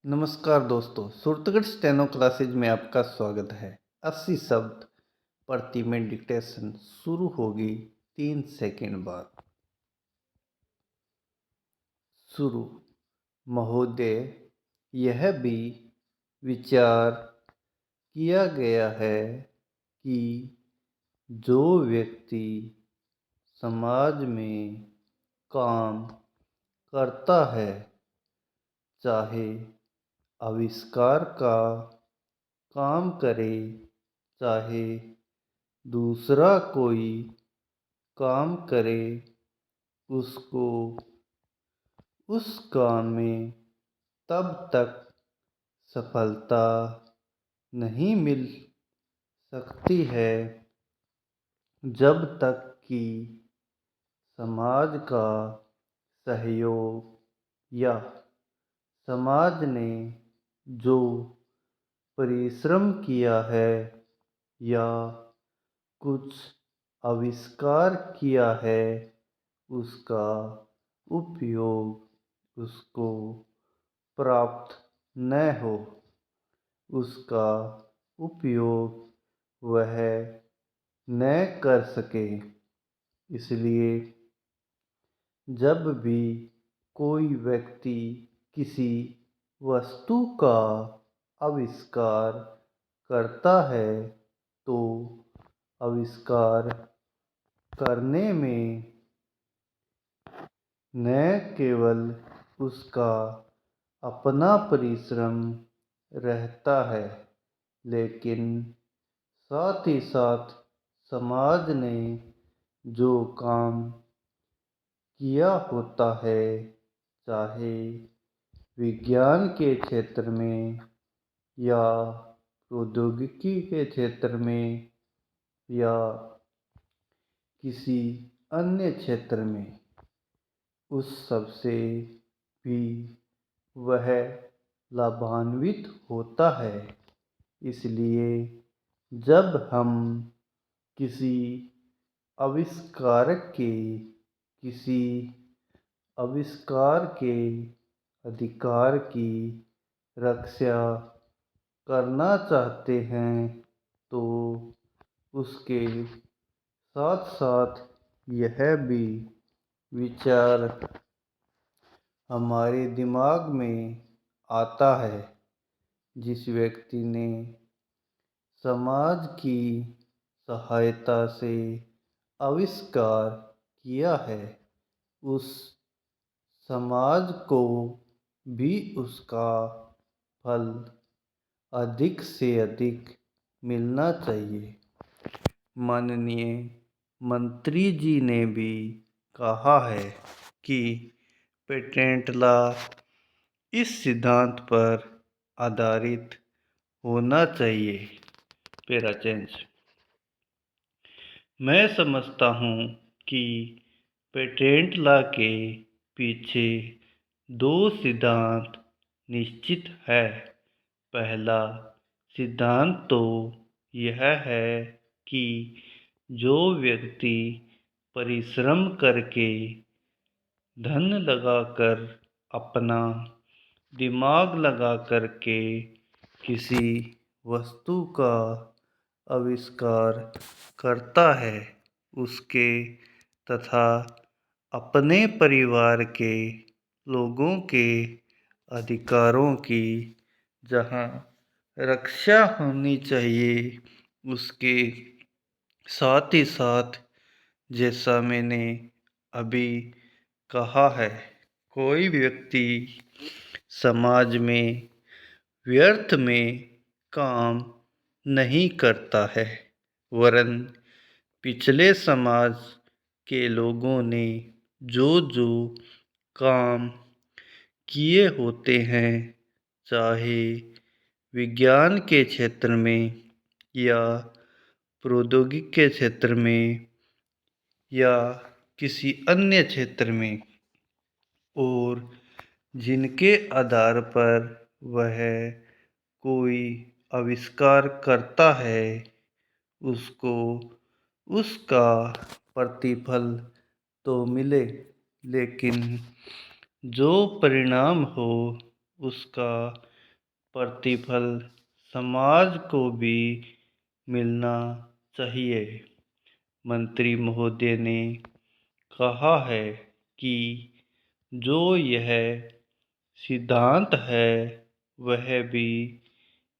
नमस्कार दोस्तों, Suratgarh steno classes में आपका स्वागत है। 80 शब्द प्रति मिनट डिक्टेशन शुरू होगी 3 सेकंड बाद। शुरू। महोदय, यह भी विचार किया गया है कि जो व्यक्ति समाज में काम करता है, चाहे आविष्कार का काम करे, चाहे दूसरा कोई काम करे, उसको उस काम में तब तक सफलता नहीं मिल सकती है जब तक कि समाज का सहयोग या समाज ने जो परिश्रम किया है या कुछ आविष्कार किया है, उसका उपयोग उसको प्राप्त न हो, उसका उपयोग वह न कर सके। इसलिए जब भी कोई व्यक्ति किसी वस्तु का आविष्कार करता है, तो आविष्कार करने में न केवल उसका अपना परिश्रम रहता है, लेकिन साथ ही साथ समाज ने जो काम किया होता है, चाहे विज्ञान के क्षेत्र में या प्रौद्योगिकी के क्षेत्र में या किसी अन्य क्षेत्र में, उस सब से भी वह लाभान्वित होता है। इसलिए जब हम किसी आविष्कारक के किसी आविष्कार के अधिकार की रक्षा करना चाहते हैं, तो उसके साथ साथ यह भी विचार हमारे दिमाग में आता है, जिस व्यक्ति ने समाज की सहायता से आविष्कार किया है, उस समाज को भी उसका फल अधिक से अधिक मिलना चाहिए। माननीय मंत्री जी ने भी कहा है कि पेटेंट लॉ इस सिद्धांत पर आधारित होना चाहिए। Para change. मैं समझता हूँ कि पेटेंट लॉ के पीछे 2 सिद्धांत निश्चित है। पहला सिद्धांत तो यह है कि जो व्यक्ति परिश्रम करके धन लगाकर, अपना दिमाग लगा करके किसी वस्तु का आविष्कार करता है, उसके तथा अपने परिवार के लोगों के अधिकारों की जहाँ रक्षा होनी चाहिए, उसके साथ ही साथ, जैसा मैंने अभी कहा है, कोई व्यक्ति समाज में व्यर्थ में काम नहीं करता है, वरन पिछले समाज के लोगों ने जो जो काम किए होते हैं, चाहे विज्ञान के क्षेत्र में या प्रौद्योगिकी के क्षेत्र में या किसी अन्य क्षेत्र में, और जिनके आधार पर वह कोई आविष्कार करता है, उसको उसका प्रतिफल तो मिले, लेकिन जो परिणाम हो, उसका प्रतिफल समाज को भी मिलना चाहिए। मंत्री महोदय ने कहा है कि जो यह सिद्धांत है वह भी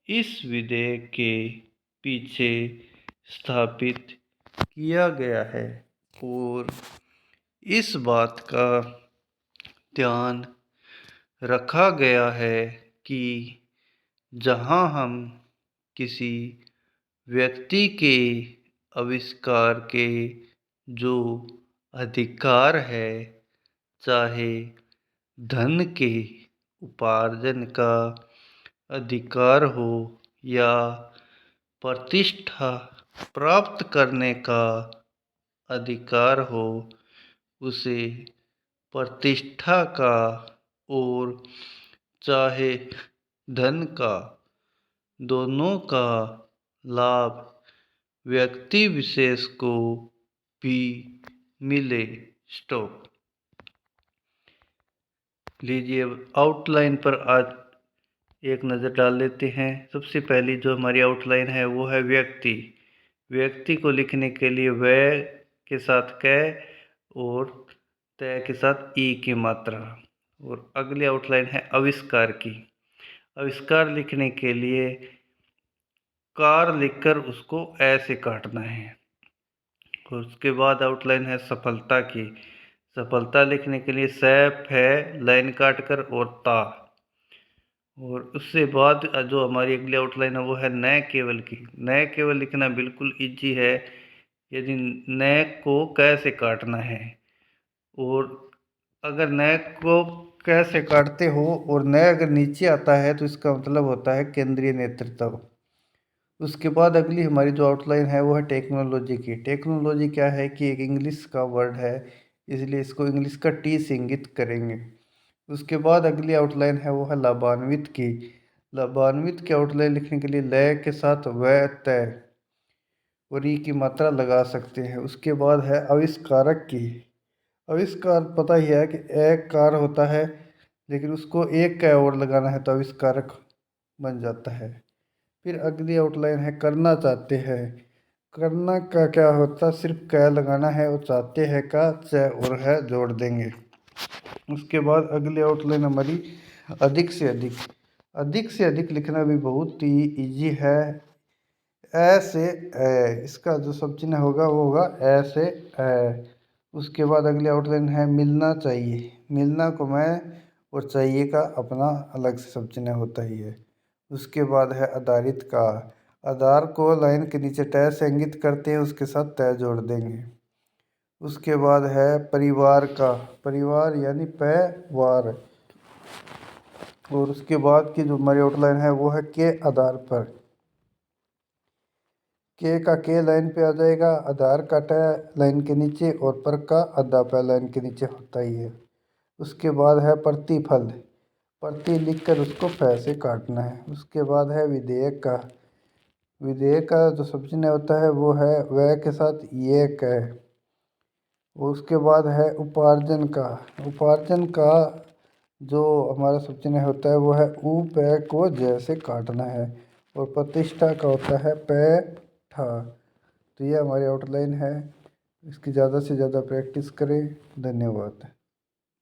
इस विधेयक के पीछे स्थापित किया गया है और इस बात का ध्यान रखा गया है कि जहां हम किसी व्यक्ति के आविष्कार के जो अधिकार है, चाहे धन के उपार्जन का अधिकार हो या प्रतिष्ठा प्राप्त करने का अधिकार हो, उसे प्रतिष्ठा का और चाहे धन का, दोनों का लाभ व्यक्ति विशेष को भी मिले। स्टॉप। लीजिए अब आउटलाइन पर आज एक नज़र डाल लेते हैं। सबसे पहली जो हमारी आउटलाइन है वो है व्यक्ति। व्यक्ति को लिखने के लिए वह के साथ कै और तय के साथ ई की मात्रा। और अगली आउटलाइन है आविष्कार की। आविष्कार लिखने के लिए कार लिखकर उसको ऐसे काटना है। और उसके बाद आउटलाइन है सफलता की। सफलता लिखने के लिए सैफ है लाइन काटकर और ता। और उससे बाद जो हमारी अगली आउटलाइन है वो है न केवल की। न केवल लिखना बिल्कुल इजी है, यदि न को कैसे काटना है। और अगर न को कैसे काटते हो और न अगर नीचे आता है तो इसका मतलब होता है केंद्रीय नेतृत्व। उसके बाद अगली हमारी जो आउटलाइन है वो है टेक्नोलॉजी की। टेक्नोलॉजी क्या है कि एक इंग्लिश का वर्ड है, इसलिए इसको इंग्लिश का टी से इंगित करेंगे। उसके बाद अगली आउटलाइन है वो है लाभान्वित की। लाभान्वित की आउटलाइन लिखने के लिए लय के साथ व तय और ई की मात्रा लगा सकते हैं। उसके बाद है आविष्कारक की। आविष्कार पता ही है कि एक कार होता है, लेकिन उसको एक कै और लगाना है तो आविष्कारक बन जाता है। फिर अगली आउटलाइन है करना चाहते हैं। करना का क्या होता है, सिर्फ कै लगाना है और चाहते हैं का च और है जोड़ देंगे। उसके बाद अगली आउटलाइन हमारी अधिक से अधिक। अधिक से अधिक लिखना भी बहुत ही इजी है। ए से ए, इसका जो सब चिन्ह होगा वो होगा ए से ए। उसके बाद अगली आउटलाइन है मिलना चाहिए। मिलना को मैं और चाहिए का अपना अलग से सब चिन्ह होता ही है। उसके बाद है आधारित का। आधार को लाइन के नीचे तय से इंगित करते हैं, उसके साथ तय जोड़ देंगे। उसके बाद है परिवार का। परिवार यानी पैवार। और उसके बाद की जो हमारी आउटलाइन है वो है के आधार पर। के लाइन पे आ जाएगा, आधार का तय लाइन के नीचे और पर का आधा पे लाइन के नीचे होता ही है। उसके बाद है प्रतिफल। प्रति लिख कर उसको फै से काटना है। उसके बाद है विधेयक का। विधेयक का जो सब चिन्ह होता है वो है वह के साथ ये है। उसके बाद है उपार्जन का। उपार्जन का जो हमारा सब चिन्ह होता है वो है ऊ पै को जैसे काटना है। और प्रतिष्ठा का होता है पै ठा। तो ये हमारी आउटलाइन है। इसकी ज़्यादा से ज़्यादा प्रैक्टिस करें। धन्यवाद।